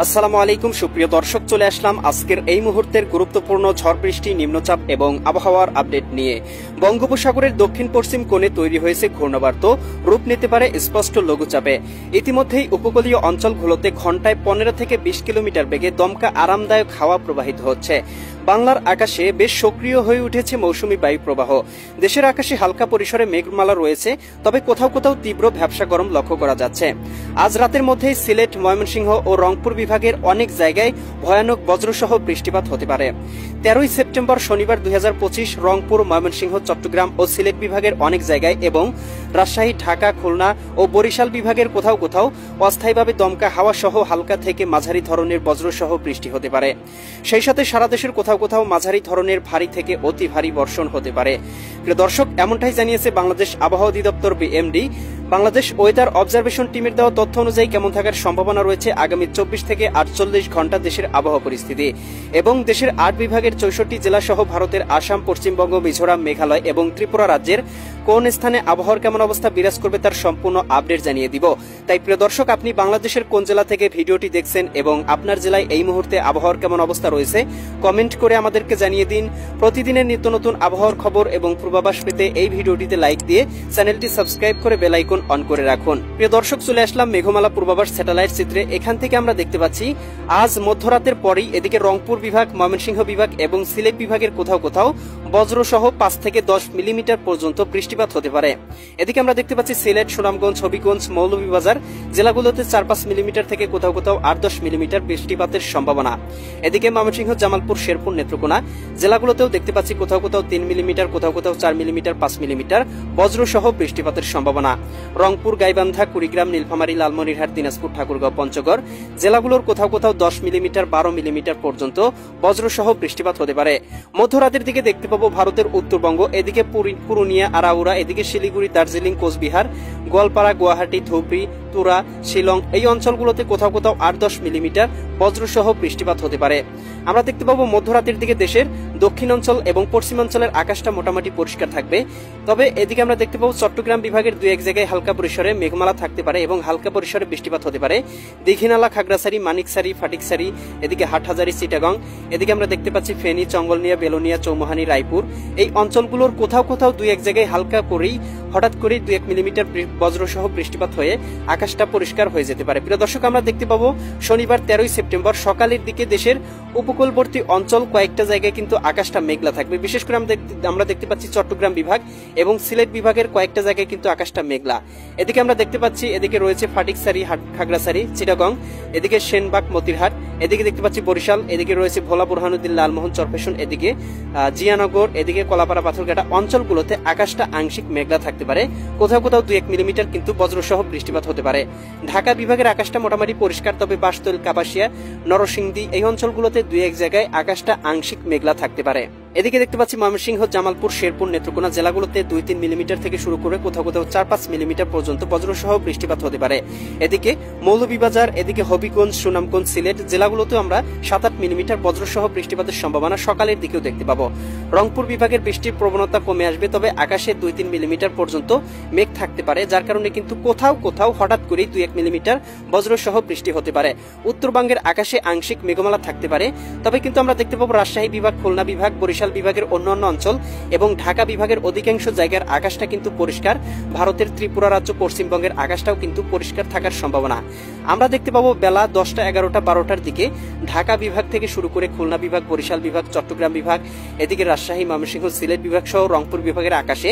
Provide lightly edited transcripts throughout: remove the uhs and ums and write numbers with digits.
আসসালামু আলাইকুম সুপ্রিয় দর্শক, চলে আসলাম আজকের এই মুহূর্তের গুরুত্বপূর্ণ ঝড় বৃষ্টি, নিম্নচাপ এবং আবহাওয়ার আপডেট নিয়ে। বঙ্গোপসাগরের দক্ষিণ পশ্চিম কোণে তৈরি হয়েছে ঘূর্ণাবর্ত, রূপ নিতে পারে স্পষ্ট লঘুচাপে। ইতিমধ্যেই উপকূলীয় অঞ্চলগুলোতে ঘন্টায় 15 থেকে 20 কিলোমিটার বেগে দমকা আরামদায়ক হাওয়া প্রবাহিত হচ্ছে। বাংলার আকাশে বেশ সক্রিয় হয়ে উঠেছে মৌসুমী বায়ু প্রবাহ। দেশের আকাশে হালকা পরিসরে মেঘমালা রয়েছে, তবে কোথাও কোথাও তীব্র ভ্যাপসা গরম লক্ষ্য করা যাচ্ছে। আজ রাতের মধ্যেই সিলেট, ময়মনসিংহ ও রংপুর বিভাগের অনেক জায়গায় ভয়ানক বজ্রসহ বৃষ্টিপাত হতে পারে। 13 সেপ্টেম্বর শনিবার 2025 রংপুর, ময়মনসিংহ, চট্টগ্রাম ও সিলেট বিভাগের অনেক জায়গায় এবং রাজশাহী, ঢাকা, খুলনা ও বরিশাল বিভাগের কোথাও কোথাও অস্থায়ীভাবে দমকা হাওয়া সহ হালকা থেকে মাঝারি ধরনের বজ্রসহ বৃষ্টি হতে পারে। সেই সাথে সারা দেশের কোথাও কোথাও মাঝারি ধরনের ভারী থেকে অতি ভারী বর্ষণ হতে পারে। প্রিয় দর্শক, এমনটাই জানিয়েছে বাংলাদেশ আবহাওয়া অধিদপ্তর BMD। বাংলাদেশ ওয়েদার অবজারভেশন টিমের দেওয়া তথ্য অনুযায়ী কেমন থাকার সম্ভাবনা রয়েছে আগামী 24 থেকে 48 ঘন্টা দেশের আবহাওয়া পরিস্থিতি এবং দেশের 8 বিভাগের 64 জেলা সহ ভারতের আসাম, পশ্চিমবঙ্গ, মিজোরাম, মেঘালয় এবং ত্রিপুরা রাজ্যের কোন স্থানে আবহাওয়ার কেমন অবস্থা বিরাজ করবে তার সম্পূর্ণ আপডেট জানিয়ে দিব। তাই প্রিয় দর্শক, আপনি বাংলাদেশের কোন জেলা থেকে ভিডিওটি দেখছেন এবং আপনার জেলায় এই মুহূর্তে আবহাওয়ার কেমন অবস্থা রয়েছে কমেন্ট করে আমাদেরকে জানিয়ে দিন। প্রতিদিনের নিত্য নতুন আবহাওয়ার খবর এবং পূর্বাভাস পেতে এই ভিডিওটিতে লাইক দিয়ে চ্যানেলটি সাবস্ক্রাইব করে বেল আইকন অন করে রাখুন। প্রিয় দর্শক, চলে আসলাম মেঘমালা পূর্বাভাস স্যাটেলাইট চিত্রে। এখান থেকে আমরা দেখতে পাচ্ছি আজ মধ্যরাতের পরেই এদিকে রংপুর বিভাগ, ময়মনসিংহ বিভাগ এবং সিলেট বিভাগের কোথাও কোথাও বজ্রসহ 5 থেকে 10 মিলিমিটার পর্যন্ত বৃষ্টিপাত হতে পারে। এদিকে আমরা দেখতে পাচ্ছি সিলেট, সুনামগঞ্জ, হবিগঞ্জ, মৌলভীবাজার জেলাগুলোতে 4-5 মিলিমিটার থেকে কোথাও কোথাও 8-10 মিলিমিটার বৃষ্টিপাতের সম্ভাবনা। এদিকে ময়মনসিংহ, জামালপুর, শেরপুর, নেত্রকোনা জেলাগুলোতেও দেখতে পাচ্ছি কোথাও কোথাও 3 মিলিমিটার, কোথাও কোথাও 4 মিলিমিটার, 5 মিলিমিটার বজ্রসহ বৃষ্টিপাতের সম্ভাবনা। রংপুর, গাইবান্ধা, কুড়িগ্রাম, নীলফামারী, লালমনিরহাট, দিনাজপুর, ঠাকুরগাঁও, পঞ্চগড় জেলাগুলোর কোথাও কোথাও 10 মিলিমিটার, 12 মিলিমিটার পর্যন্ত বজ্রসহ বৃষ্টিপাত হতে পারে। মধ্যরাতের দিকে দেখতে পাবো ভারতের উত্তরবঙ্গ, এদিকে পুরুলিয়া, আরাউরা, এদিকে শিলিগুড়ি, দার্জিলিং, কোচবিহার, গোয়ালপাড়া, গুয়াহাটি, ধুবড়ী, তুরা, শিলং এই অঞ্চলগুলোতে কোথাও কোথাও 8-10 মিলিমিটার বজ্রসহ বৃষ্টিপাত হতে পারে। আমরা দেখতে পাবো মধ্যরাতের দিকে দেশের দক্ষিণ অঞ্চল এবং পশ্চিমাঞ্চলের আকাশটা মোটামুটি পরিষ্কার থাকবে। তবে এদিকে আমরা দেখতে পাবো চট্টগ্রাম বিভাগের 2-1 জায়গায় হালকা পরিসরে মেঘমালা থাকতে পারে এবং হালকা পরিসরে বৃষ্টিপাত হতে পারে। দীঘিনালা, খাগড়াছড়ি, মানিকছড়ি, ফটিকছড়ি, এদিকে হাটহাজারী, চিটাগং, এদিকে আমরা দেখতে পাচ্ছি ফেনী, চঙ্গলনিয়া, বেলোনিয়া, চৌমুহানি, রায়পুর এই অঞ্চলগুলোর কোথাও কোথাও 2-1 জায়গায় হালকা করেই হঠাৎ করেই 2-1 মিলিমিটার বজ্রসহ বৃষ্টিপাত হয়ে আকাশটা পরিষ্কার হয়ে যেতে পারে। প্রিয় দর্শক, আমরা দেখতে পাবো শনিবার 13 সেপ্টেম্বর সকালের দিকে দেশের উপকূলবর্তী অঞ্চল কয়েকটা জায়গায় কিন্তু আকাশটা মেঘলা থাকবে। বিশেষ করে আমরা দেখতে পাচ্ছি চট্টগ্রাম বিভাগ এবং সিলেট বিভাগের কয়েকটা জায়গায় কিন্তু আকাশটা মেঘলা। এদিকে আমরা দেখতে পাচ্ছি এদিকে রয়েছে ফটিকছড়ি, খাগড়াছড়ি, চিটাগং, এদিকে সেনবাগ, মতিরহাট, এদিকে দেখতে পাচ্ছি বরিশাল, এদিকে রয়েছে ভোলা, বুরহানুদ্দিন, লালমোহন, চরফেশন, এদিকে জিয়ানগর, এদিকে কলাপাড়া, পাথরঘাটা অঞ্চলগুলোতে আকাশটা আংশিক মেঘলা থাকতে পারে। কোথাও কোথাও 2-1 মিলিমিটার কিন্তু বজ্রসহ বৃষ্টিপাত হতে পারে। ঢাকা বিভাগের আকাশটা মোটামুটি পরিষ্কার, তবে বাসতল, কাপাসিয়া, নরসিংদী এই অঞ্চলগুলোতে 2-1 জায়গায় আকাশটা আংশিক মেঘলা থাকতে পারে। এদিকে দেখতে পাচ্ছি ময়মনসিংহ, জামালপুর, শেরপুর, নেত্রকোনা জেলাগুলোতে 2-3 মিলিমিটার থেকে শুরু করে কোথাও কোথাও 4-5 মিলিমিটার পর্যন্ত বজ্রসহ বৃষ্টিপাত হতে পারে। এদিকে মৌলভীবাজার, এদিকে হবিগঞ্জ, সুনামগঞ্জ, সিলেট জেলাগুলোতেও আমরা 7-8 মিলিমিটার বজ্রসহ বৃষ্টিপাতের সম্ভাবনা সকালের দিকেও দেখতে পাবো। রংপুর বিভাগের বৃষ্টির প্রবণতা কমে আসবে, তবে আকাশে 2-3 মিলিমিটার পর্যন্ত মেঘ থাকতে পারে, যার কারণে কিন্তু কোথাও কোথাও হঠাৎ করেই 2-1 মিলিমিটার বজ্রসহ বৃষ্টি হতে পারে। উত্তরবঙ্গের আকাশে আংশিক মেঘমালা থাকতে পারে, তবে কিন্তু আমরা দেখতে পাবো রাজশাহী বিভাগ, খুলনা বিভাগ, বরিশাল বিভাগের অন্যান্য অঞ্চল এবং ঢাকা বিভাগের অধিকাংশ জায়গার আকাশটা কিন্তু পরিষ্কার। ভারতের ত্রিপুরা রাজ্য, পশ্চিমবঙ্গের আকাশটাও কিন্তু পরিষ্কার থাকার সম্ভাবনা। আমরা দেখতে পাবো বেলা 10টা, 11টা, 12টার দিকে ঢাকা বিভাগ থেকে শুরু করে খুলনা বিভাগ, বরিশাল বিভাগ, চট্টগ্রাম বিভাগ, এদিকে রাজশাহী, ময়মনসিংহ, সিলেট বিভাগ সহ রংপুর বিভাগের আকাশে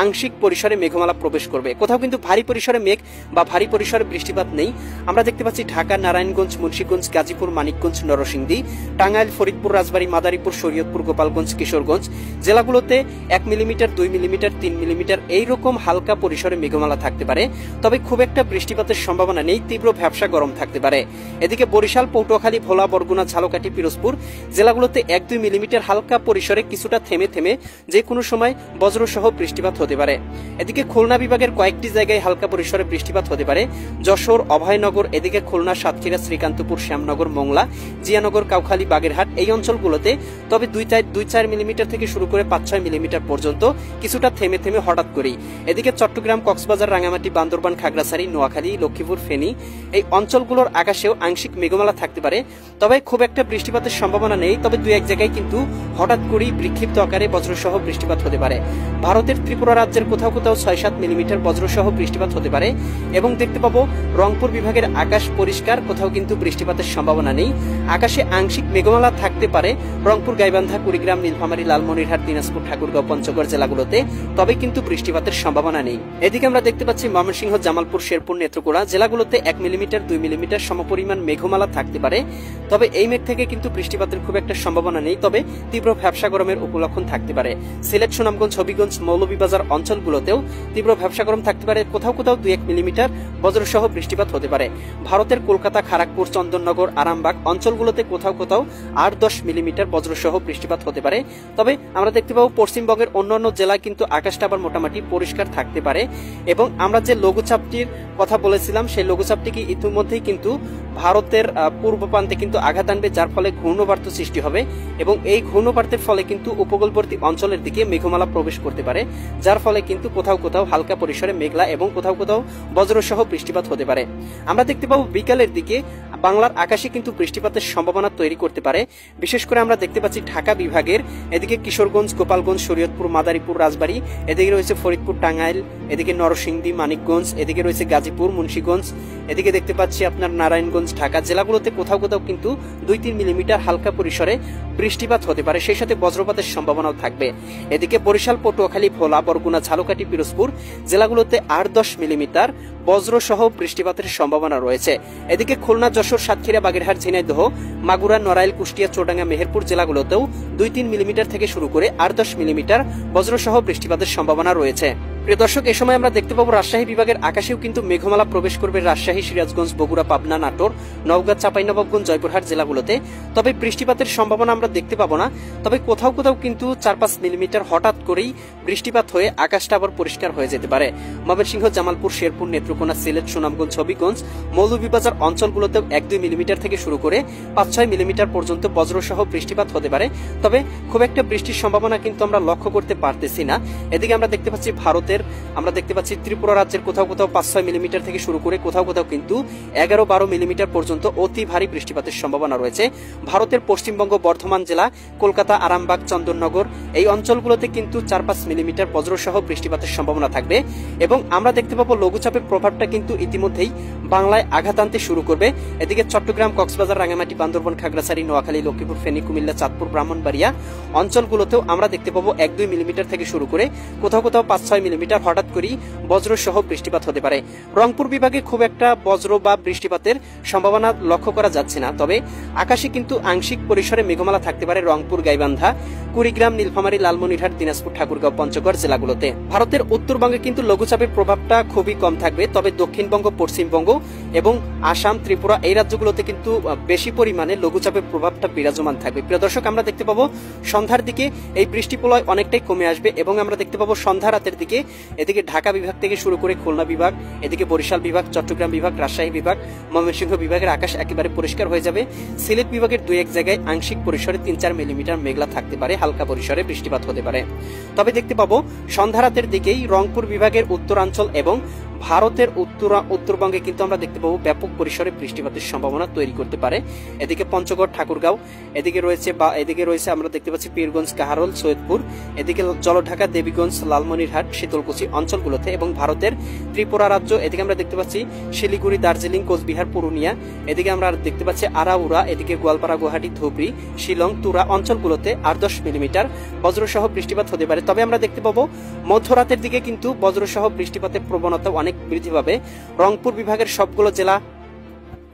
আংশিক পরিসরে মেঘমালা প্রবেশ করবে। কোথাও কিন্তু ভারী পরিসরে মেঘ বা ভারী পরিসরে বৃষ্টিপাত নেই। আমরা দেখতে পাচ্ছি ঢাকা, নারায়ণগঞ্জ, মুন্সিগঞ্জ, গাজীপুর, মানিকগঞ্জ, নরসিংদী, টাঙ্গাইল, ফরিদপুর, রাজবাড়ী, মাদারীপুর, শরীয়তপুর, গোপালগঞ্জ, কিশোরগঞ্জ জেলাগুলোতে 1 মিলিমিটার, 2 মিলিমিটার, 3 মিলিমিটার এইরকম হালকা পরিসরে মেঘমালা থাকতে পারে, তবে খুব একটা বৃষ্টিপাতের সম্ভাবনা নেই। তীব্র ভ্যাপসা গরম থাকতে পারে। এদিকে বরিশাল, পটুয়াখালী, ভোলা, বরগুনা, ঝালকাঠি, পিরোজপুর জেলাগুলোতে 1-2 মিলিমিটার হালকা পরিসরে কিছুটা থেমে থেমে যে কোনো সময় বজ্রসহ বৃষ্টিপাত হতে পারে। এদিকে খুলনা বিভাগের কয়েকটি জায়গায় হালকা পরিসরে বৃষ্টিপাত হতে পারে। যশোর, অভয়নগর, এদিকে খুলনা, সাতক্ষীরা, শ্রীকান্তপুর, শ্যামনগর, মোংলা, জিয়ানগর, কাউখালী, বাগেরহাট এই অঞ্চলগুলোতে তবে 2-4 মিলিমিটার থেকে শুরু করে 5-6 মিলিমিটার পর্যন্ত, কিছুটা থেমে থেমে হঠাৎ করেই। এদিকে চট্টগ্রাম, কক্সবাজার, রাঙ্গামাটি, বান্দরবান, খাগড়াছড়ি, নোয়াখালী, লক্ষ্মীপুর, ফেনী এই অঞ্চলগুলোর আকাশেও আংশিক মেঘমালা থাকতে পারে। তবে খুব একটা বৃষ্টিপাতের সম্ভাবনা নেই, তবে দু এক জায়গায় কিন্তু হঠাৎ করেই বিক্ষিপ্ত আকারে বজ্রসহ বৃষ্টিপাত হতে পারে। ভারতের ত্রিপুরা রাজ্যের কোথাও কোথাও 6-7 মিলিমিটার বজ্রসহ বৃষ্টিপাত হতে পারে। এবং দেখতে পাবো রংপুর বিভাগের আকাশ পরিষ্কার, কোথাও কিন্তু বৃষ্টিপাতের সম্ভাবনা নেই। আকাশে আংশিক মেঘমালা থাকতে পারে রংপুর, গাইবান্ধা, কুড়িগ্রাম, নীলফামারী, লালমনিরহাট, দিনাজপুর, ঠাকুরগাঁও, পঞ্চগড় জেলাগুলোতে, তবে কিন্তু বৃষ্টিপাতের সম্ভাবনা নেই। এদিকে আমরা দেখতে পাচ্ছি ময়মনসিংহ, জামালপুর, শেরপুর, নেত্রকোনা জেলাগুলোতে 1 মিলিমিটার 2 মিলিমিটার সমপরিমাণ মেঘমালা থাকতে পারে। তবে এই মেঘ থেকে কিন্তু বৃষ্টিপাতের খুব একটা সম্ভাবনা নেই, তবে তীব্র ভ্যাপসা গরমের উপলক্ষণ থাকতে পারে। সিলেট, সুনামগঞ্জ, হবিগঞ্জ, মৌলভীবাজার অঞ্চলগুলোতেও তীব্র ভ্যাপসা গরম থাকতে পারে। কোথাও কোথাও 2-1 মিলিমিটার বজ্রসহ বৃষ্টিপাত হতে পারে। ভারতের কলকাতা, খড়গপুর, চন্দননগর, আরামবাগ অঞ্চলগুলোতে কোথাও কোথাও 8-10 মিলিমিটার বজ্রসহ বৃষ্টিপাত হতে পারে। তবে আমরা দেখতে পাবো পশ্চিমবঙ্গের অন্যান্য জেলায় কিন্তু আকাশটা আবার মোটামুটি পরিষ্কার থাকতে পারে। এবং আমরা যে লঘুচাপটির কথা বলেছিলাম, সেই লঘুচাপটি কি ইতিমধ্যেই কিন্তু ভারতের পূর্ব প্রান্তে কিন্তু আঘাত আনবে, যার ফলে ঘূর্ণবার্ত সৃষ্টি হবে। এবং এই ঘূর্ণবার্তের ফলে কিন্তু উপকূলবর্তী অঞ্চলের দিকে মেঘমালা প্রবেশ করতে পারে, যার ফলে কিন্তু কোথাও কোথাও হালকা পরিসরে মেঘলা এবং কোথাও কোথাও বজ্রসহ বৃষ্টিপাত হতে পারে। আমরা দেখতে পাবো বিকালের দিকে বাংলার আকাশে কিন্তু বৃষ্টিপাতের সম্ভাবনা তৈরি করতে পারে। বিশেষ করে আমরা দেখতে পাচ্ছি ঢাকা বিভাগের এদিকে কিশোরগঞ্জ, গোপালগঞ্জ, শরীয়তপুর, মাদারীপুর, রাজবাড়ী, এদিকে রয়েছে ফরিদপুর, টাঙ্গাইল, এদিকে নরসিংদী, মানিকগঞ্জ, এদিকে রয়েছে গাজীপুর, মুন্সিগঞ্জ, এদিকে দেখতে পাচ্ছি আপনার নারায়ণগঞ্জ, ঢাকা জেলাগুলোতে কোথাও কোথাও কিন্তু 2-3 মিলিমিটার হালকা পরিসরে বৃষ্টিপাত হতে পারে, সেই সাথে বজ্রপাতের সম্ভাবনাও থাকবে। এদিকে বরিশাল, পটুয়াখালী, ভোলা, বরগুনা, ঝালকাঠি, পিরোজপুর জেলাগুলোতে 8-10 মিলিমিটার বজ্রসহ বৃষ্টিপাতের সম্ভাবনা রয়েছে। এদিকে খুলনা, যশোর, সাতক্ষীরা, বাগেরহাট, ঝিনাইদহ, মাগুরা, নড়াইল, কুষ্টিয়া, চুয়াডাঙ্গা, মেহেরপুর জেলাগুলোতেও 2-3 মিলিমিটার থেকে শুরু করে 8-10 মিলিমিটার বজ্রসহ বৃষ্টিপাতের সম্ভাবনা রয়েছে। প্রিয় দর্শক, এ সময় আমরা দেখতে পাবো রাজশাহী বিভাগের আকাশেও কিন্তু মেঘমালা প্রবেশ করবে রাজশাহী, সিরাজগঞ্জ, বগুড়া, পাবনা, নাটোর, নওগাঁ, চাঁপাইনবাবগঞ্জ, জয়পুরহাট জেলাগুলোতে। তবে বৃষ্টিপাতের সম্ভাবনা আমরা দেখতে পাবো না, তবে কোথাও কোথাও কিন্তু 4-5 মিলিমিটার হঠাৎ করেই বৃষ্টিপাত হয়ে আকাশটা আবার পরিষ্কার হয়ে যেতে পারে। ময়মনসিংহ, জামালপুর, শেরপুর, নেত্রকোনা, সিলেট, সুনামগঞ্জ, হবিগঞ্জ, মৌলভীবাজার অঞ্চলগুলোতেও 1-2 মিলিমিটার থেকে শুরু করে 5-6 মিলিমিটার পর্যন্ত বজ্রসহ বৃষ্টিপাত হতে পারে। তবে খুব একটা বৃষ্টির সম্ভাবনা কিন্তু আমরা লক্ষ্য করতে পারতেছি না। এদিকে আমরা দেখতে পাচ্ছি আমরা দেখতে পাচ্ছি ত্রিপুরা রাজ্যের কোথাও কোথাও 5-6 মিলিমিটার থেকে শুরু করে কোথাও কোথাও কিন্তু 11-12 মিলিমিটার পর্যন্ত অতি ভারী বৃষ্টিপাতের সম্ভাবনা রয়েছে। ভারতের পশ্চিমবঙ্গ, বর্ধমান জেলা, কলকাতা, আরামবাগ, চন্দননগর এই অঞ্চলগুলোতে কিন্তু 4-5 মিলিমিটার বজ্রসহ বৃষ্টিপাতের সম্ভাবনা থাকবে। এবং আমরা দেখতে পাবো লঘুচাপের প্রভাবটা কিন্তু ইতিমধ্যেই বাংলায় আঘাত আনতে শুরু করবে। এদিকে চট্টগ্রাম, কক্সবাজার, রাঙ্গামাটি, বান্দরবান, খাগড়াছড়ি, নোয়াখালী, লক্ষ্মীপুর, ফেনী, কুমিল্লা, চাঁদপুর, ব্রাহ্মণবাড়িয়া অঞ্চলগুলোতেও আমরা দেখতে পাবো 1-2 মিলিমিটার থেকে শুরু করে কোথাও কোথাও 5-6 মিলিমিটার হঠাৎ করেই বজ্রসহ বৃষ্টিপাত হতে পারে। রংপুর বিভাগে খুব একটা বজ্র বা বৃষ্টিপাতের সম্ভাবনা লক্ষ্য করা যাচ্ছে না, তবে আকাশে কিন্তু আংশিক পরিসরে মেঘমালা থাকতে পারে রংপুর, গাইবান্ধা, কুড়িগ্রাম, নীলফামারী, লালমনিরহাট, দিনাজপুর, ঠাকুরগাঁও, পঞ্চগড় জেলাগুলোতে। ভারতের উত্তরবঙ্গে কিন্তু লঘুচাপের প্রভাবটা খুবই কম থাকবে, তবে দক্ষিণবঙ্গ, পশ্চিমবঙ্গ এবং আসাম, ত্রিপুরা এই রাজ্যগুলোতে কিন্তু বেশি পরিমাণে লঘুচাপের প্রভাবটা বিরাজমান থাকবে। প্রিয় দর্শক, আমরা দেখতে পাবো সন্ধ্যার দিকে এই বৃষ্টি প্রলয় অনেকটাই কমে আসবে এবং আমরা দেখতে পাবো সন্ধ্যা রাতের দিকে এদিকে ঢাকা বিভাগ থেকে শুরু করে খুলনা বিভাগ, এদিকে বরিশাল বিভাগ, চট্টগ্রাম বিভাগ, রাজশাহী বিভাগ, ময়মনসিংহ বিভাগের আকাশ একেবারে পরিষ্কার হয়ে যাবে। সিলেট বিভাগের 2-1 জায়গায় আংশিক পরিসরে 3-4 মিলিমিটার মেঘলা থাকতে পারে, হালকা পরিসরে বৃষ্টিপাত হতে পারে। তবে দেখতে পাবো সন্ধ্যা রাতের দিকেই রংপুর বিভাগের উত্তরাঞ্চল এবং ভারতের উত্তরবঙ্গে কিন্তু আমরা দেখতে পাবো ব্যাপক পরিসরে বৃষ্টিপাতের সম্ভাবনা তৈরি করতে পারে। এদিকে পঞ্চগড়, ঠাকুরগাঁও, এদিকে রয়েছে আমরা দেখতে পাচ্ছি পীরগঞ্জ, কাহারোল, সৈয়দপুর, এদিকে জলঢাকা, দেবীগঞ্জ, লালমনিরহাট, শীতলকুচি অঞ্চলগুলোতে এবং ভারতের ত্রিপুরা রাজ্য, এদিকে আমরা দেখতে পাচ্ছি শিলিগুড়ি, দার্জিলিং, কোচবিহার, পুরুলিয়া, এদিকে আমরা দেখতে পাচ্ছি আরাউরা, এদিকে গোয়ালপাড়া, গুয়াহাটি, ধুবড়ী, শিলং, তুরা অঞ্চলগুলোতে 8-10 মিলিমিটার বজ্রসহ বৃষ্টিপাত হতে পারে। তবে আমরা দেখতে পাবো মধ্যরাতের দিকে কিন্তু বজ্রসহ বৃষ্টিপাতের প্রবণতা অনেক বৃদ্ধি পাবে। রংপুর বিভাগের সবগুলো জেলা,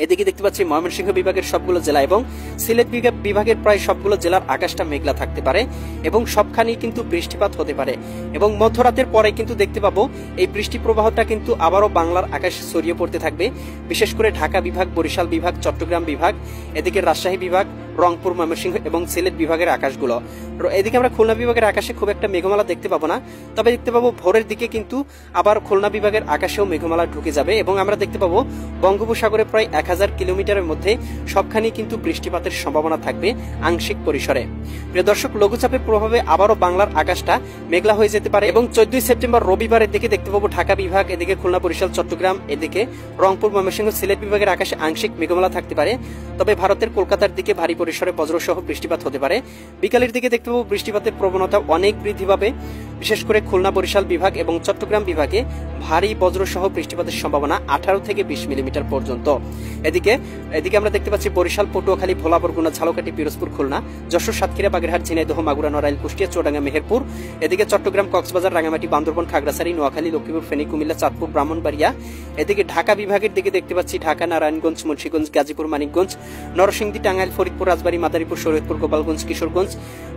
এদিকে দেখতে পাচ্ছি ময়মনসিংহ বিভাগের সবগুলো জেলা এবং সিলেট বিভাগের প্রায় সবগুলো জেলার আকাশটা মেঘলা থাকতে পারে এবং সবখানেই কিন্তু বৃষ্টিপাত হতে পারে। এবং মধ্যরাতের পরে কিন্তু দেখতে পাবো এই বৃষ্টি প্রবাহটা কিন্তু আবারও বাংলার আকাশে ছড়িয়ে পড়তে থাকবে, বিশেষ করে ঢাকা বিভাগ, বরিশাল বিভাগ, চট্টগ্রাম বিভাগ, এদিকে রাজশাহী বিভাগ, রংপুর, ময়মনসিংহ এবং সিলেট বিভাগের আকাশগুলো। এদিকে আমরা খুলনা বিভাগের আকাশে খুব একটা মেঘমালা দেখতে পাবো না, তবে দেখতে পাবো ভোরের দিকে কিন্তু আবার খুলনা বিভাগের আকাশেও মেঘমালা ঢুকে যাবে এবং আমরা দেখতে পাবো বঙ্গোপসাগরে প্রায় 1000 কিলোমিটারের মধ্যে সবখানেই কিন্তু বৃষ্টিপাতের সম্ভাবনা থাকবে আংশিক পরিসরে। প্রিয় দর্শক, লঘুচাপের প্রভাবে আবারও বাংলার আকাশটা মেঘলা হয়ে যেতে পারে এবং 14 সেপ্টেম্বর রবিবারের দিকে দেখতে পাবো ঢাকা বিভাগ, এদিকে খুলনা, বরিশাল, চট্টগ্রাম, এদিকে রংপুর, ময়মনসিংহ, সিলেট বিভাগের আকাশে আংশিক মেঘমালা থাকতে পারে। তবে ভারতের কলকাতার দিকে ভারী পরিসরে বজ্রসহ বৃষ্টিপাত হতে পারে। বিকালের দিকে দেখতে পাবো বৃষ্টিপাতের প্রবণতা অনেক বৃদ্ধি পাবে, বিশেষ করে খুলনা, বরিশাল বিভাগ এবং চট্টগ্রাম বিভাগে ভারী বজ্রসহ বৃষ্টিপাতের সম্ভাবনা 18 থেকে 20 মিলিমিটার পর্যন্ত। এদিকে আমরা দেখতে পাচ্ছি বরিশাল, পটুয়াখালী, ভোলা, বরগুনা, ঝালকাঠি, পিরোজপুর, খুলনা, যশোর, সাতক্ষীরা, বাগেরহাট, ঝিনাইদহ, মাগুরা, নড়াইল, কুষ্টিয়া, চুয়াডাঙ্গা, মেহেরপুর, এদিকে চট্টগ্রাম, কক্সবাজার, রাঙ্গামাটি, বান্দরবান, খাগড়াছড়ি, নোয়াখালী, লক্ষ্মীপুর, ফেনী, কুমিল্লা, চাঁদপুর, ব্রাহ্মণবাড়িয়া। এদিকে ঢাকা বিভাগের দিকে দেখতে পাচ্ছি ঢাকা, নারায়ণগঞ্জ, মুন্সিগঞ্জ, গাজীপুর, মানিকগঞ্জ, নরসিংদী, টাঙ্গাইল, ফরিদপুর, রাজবাড়ী, মাদারীপুর, শরীয়তপুর, গোপালগঞ্জ, কিশোরগঞ্জ।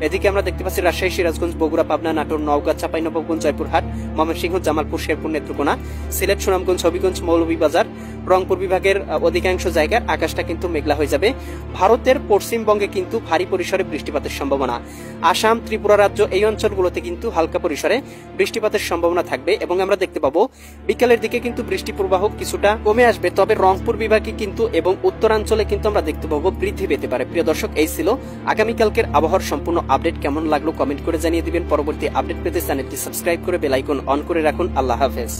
এদিকে আমরা দেখতে পাচ্ছি রাজশাহী, সিরাজগঞ্জ, বগুড়া, পাবনা, নাটোর, নওগাঁ, চাঁপাইনবাবগঞ্জ, জয়পুরহাট, ময়মনসিংহ, জামালপুর, শেরপুর, নেত্রকোনা, সিলেট, সুনামগঞ্জ, হবিগঞ্জ, মৌলভীবাজার, রংপুর বিভাগের অধিকাংশ জায়গায় আকাশটা কিন্তু মেঘলা হয়ে যাবে। ভারতের পশ্চিমবঙ্গে কিন্তু ভারী পরিসরে বৃষ্টিপাতের সম্ভাবনা। আসাম, ত্রিপুরা রাজ্য এই অঞ্চলগুলোতে কিন্তু হালকা পরিসরে বৃষ্টিপাতের সম্ভাবনা থাকবে এবং আমরা দেখতে পাবো বিকালের দিকে কিন্তু বৃষ্টি প্রবাহ কিছুটা কমে আসবে, তবে রংপুর বিভাগে কিন্তু এবং উত্তরাঞ্চলে কিন্তু আমরা দেখতে পাবো বৃদ্ধি পেতে পারে। প্রিয় দর্শক, এই ছিল আগামীকালকের আবহাওয়ার সম্পূর্ণ আপডেট। কেমন লাগলো কমেন্ট করে জানিয়ে দিবেন। পরবর্তী আপডেট পেতে চ্যানেলটি সাবস্ক্রাইব করে বেল আইকন অন করে রাখুন। আল্লাহ হাফেজ।